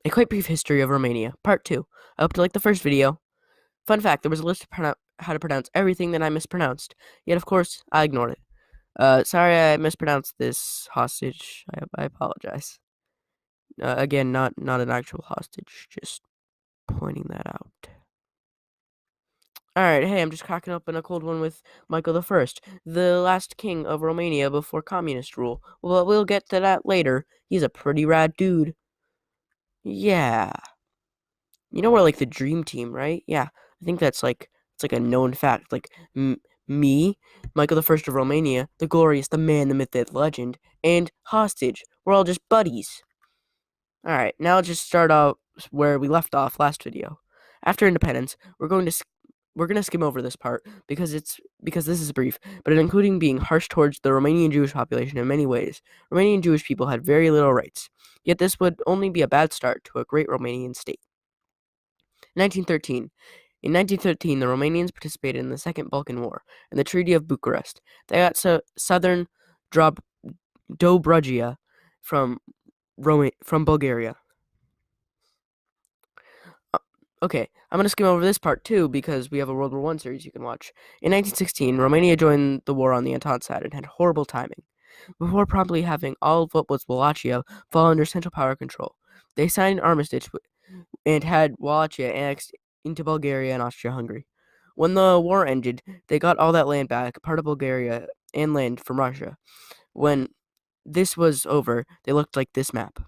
A quite brief history of Romania, part 2. I hope you liked the first video. Fun fact, there was a list of how to pronounce everything that I mispronounced, yet of course, I ignored it. Sorry I mispronounced this hostage. I apologize. Again, not an actual hostage, just pointing that out. Alright, hey, I'm just cracking open a cold one with Michael I, the last king of Romania before communist rule. Well, we'll get to that later. He's a pretty rad dude. Yeah. You know we're like the dream team, right? Yeah, I think it's like a known fact. Like me, Michael the First of Romania, the glorious, the man, the myth, the legend, and hostage. We're all just buddies. All right, now let's just start out where we left off last video. After independence, we're gonna skim over this part because this is brief, but including being harsh towards the Romanian Jewish population in many ways. Romanian Jewish people had very little rights. Yet this would only be a bad start to a great Romanian state. 1913. In 1913, the Romanians participated in the Second Balkan War and the Treaty of Bucharest. They got southern Dobruja from from Bulgaria. Okay, I'm going to skim over this part too because we have a World War I series you can watch. In 1916, Romania joined the war on the Entente side and had horrible timing. Before promptly having all of what was Wallachia fall under Central Power control, they signed an armistice and had Wallachia annexed into Bulgaria and Austria-Hungary. When the war ended, they got all that land back, part of Bulgaria, and land from Russia. When this was over, they looked like this map.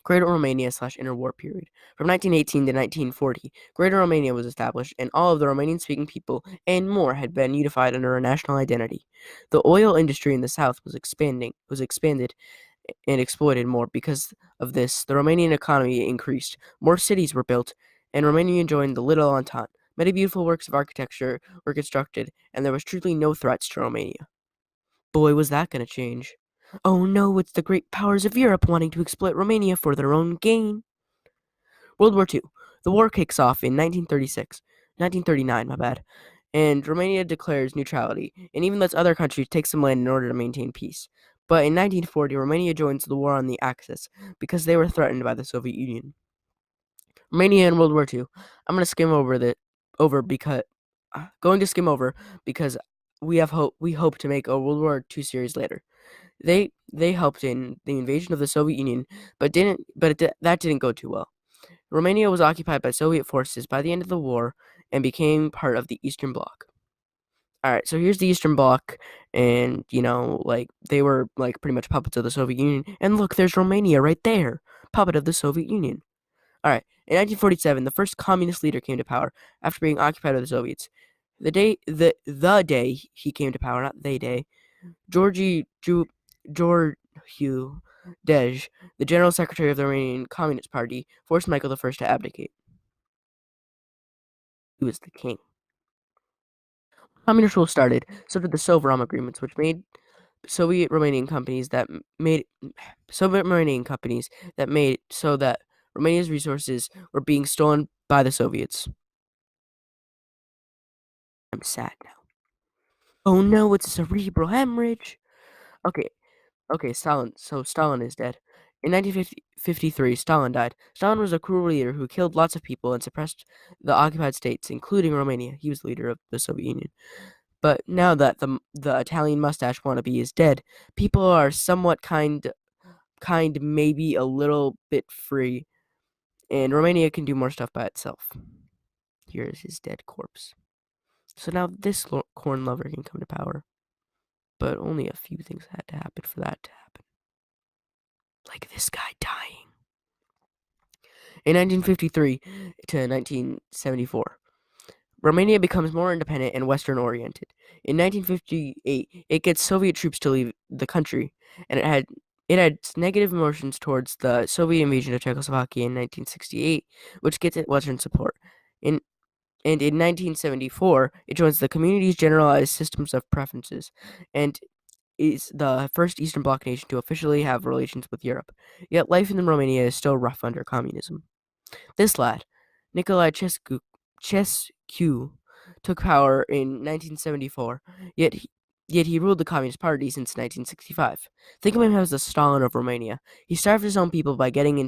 Greater Romania / interwar period. From 1918 to 1940, Greater Romania was established, and all of the Romanian-speaking people and more had been unified under a national identity. The oil industry in the south was expanded and exploited more. Because of this, the Romanian economy increased, more cities were built, and Romania joined the Little Entente. Many beautiful works of architecture were constructed, and there was truly no threats to Romania. Boy, was that going to change. Oh no, it's the great powers of Europe wanting to exploit Romania for their own gain. World War II. The war kicks off in 1939, my bad, and Romania declares neutrality, and even lets other countries take some land in order to maintain peace. But in 1940, Romania joins the war on the Axis because they were threatened by the Soviet Union. Romania and World War II. I'm going to skim over because we hope to make a World War II series later. They helped in the invasion of the Soviet Union, that didn't go too well. Romania was occupied by Soviet forces by the end of the war and became part of the Eastern Bloc. All right, so here's the Eastern Bloc, and they were like pretty much puppets of the Soviet Union. And look, there's Romania right there, puppet of the Soviet Union. All right, in 1947, the first communist leader came to power after being occupied by the Soviets. The day he came to power, not they day, Georgiu Dej, the general secretary of the Romanian Communist Party, forced Michael I to abdicate. He was the king. Communist rule started, so did the Sovram agreements, which made Soviet Romanian companies that made so that Romania's resources were being stolen by the Soviets. I'm sad now. Oh no, it's a cerebral hemorrhage. Okay, Stalin. So Stalin is dead. In 1953, Stalin died. Stalin was a cruel leader who killed lots of people and suppressed the occupied states, including Romania. He was the leader of the Soviet Union. But now that the Italian mustache wannabe is dead, people are somewhat kind, maybe a little bit free, and Romania can do more stuff by itself. Here is his dead corpse. So now this corn lover can come to power. But only a few things had to happen for that to happen. Like this guy dying. In 1953 to 1974, Romania becomes more independent and Western-oriented. In 1958, it gets Soviet troops to leave the country, and it had negative emotions towards the Soviet invasion of Czechoslovakia in 1968, which gets it Western support. And in 1974, it joins the Community's Generalized Systems of Preferences, and is the first Eastern Bloc nation to officially have relations with Europe. Yet life in Romania is still rough under communism. This lad, Nicolae Ceausescu, took power in 1974, yet he ruled the Communist Party since 1965. Think of him as the Stalin of Romania. He starved his own people by getting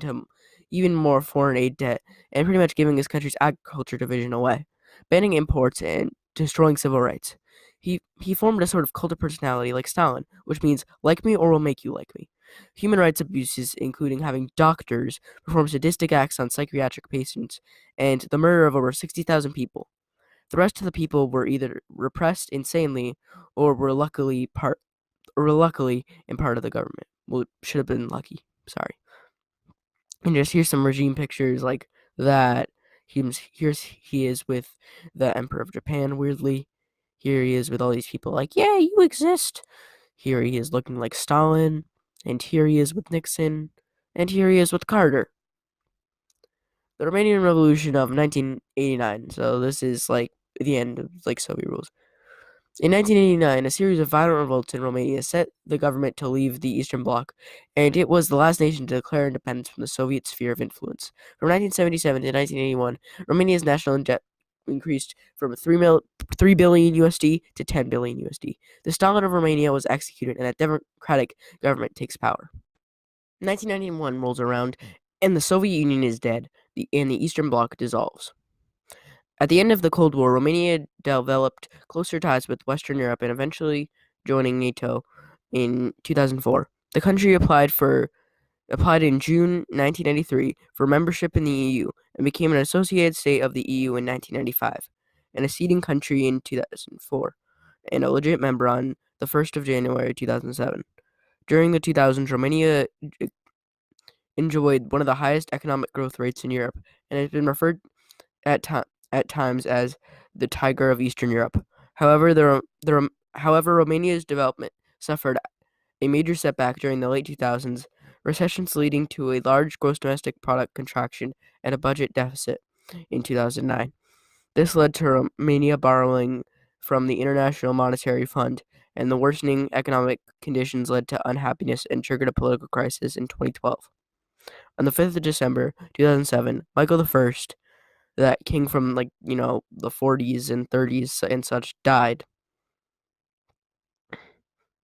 even more foreign aid debt, and pretty much giving his country's agriculture division away, banning imports and destroying civil rights. He formed a sort of cult of personality like Stalin, which means like me or we'll make you like me. Human rights abuses, including having doctors perform sadistic acts on psychiatric patients, and the murder of over 60,000 people. The rest of the people were either repressed insanely or were luckily in part of the government. Well, it should have been lucky. Sorry. And just here's some regime pictures like that. Here's he is with the Emperor of Japan, weirdly. Here he is with all these people like, yeah, you exist. Here he is looking like Stalin. And here he is with Nixon. And here he is with Carter. The Romanian Revolution of 1989. So this is like the end of like Soviet rules. In 1989, a series of violent revolts in Romania set the government to leave the Eastern Bloc, and it was the last nation to declare independence from the Soviet sphere of influence. From 1977 to 1981, Romania's national debt increased from 3 billion USD to 10 billion USD. The Stalin of Romania was executed, and a democratic government takes power. 1991 rolls around, and the Soviet Union is dead, and the Eastern Bloc dissolves. At the end of the Cold War, Romania developed closer ties with Western Europe and eventually joining NATO in 2004. The country applied in June 1993 for membership in the EU and became an associated state of the EU in 1995, and a seeding country in 2004, and a legit member on the 1st of January 2007. During the 2000s, Romania enjoyed one of the highest economic growth rates in Europe, and has been referred at times as the Tiger of Eastern Europe. However, Romania's development suffered a major setback during the late 2000s, recessions leading to a large gross domestic product contraction and a budget deficit in 2009. This led to Romania borrowing from the International Monetary Fund, and the worsening economic conditions led to unhappiness and triggered a political crisis in 2012. On the 5th of December 2007, Michael I, that king from the 40s and 30s and such, died.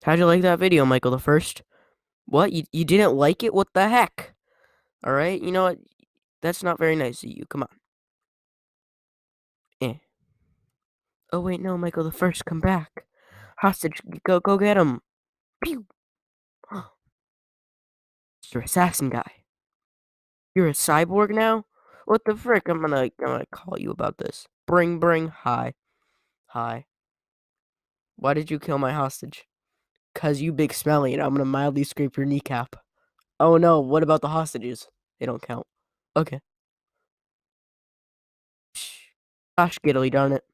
How'd you like that video, Michael the First? What, you didn't like it? What the heck? All right, you know what? That's not very nice of you. Come on. Eh. Oh wait, no, Michael the First, come back. Hostage, go get him. Pew. Mr. Assassin guy. You're a cyborg now? What the frick? I'm gonna call you about this. Bring. Hi. Why did you kill my hostage? 'Cause you big smelly, and I'm gonna mildly scrape your kneecap. Oh no, what about the hostages? They don't count. Okay. Gosh, giddly darn it.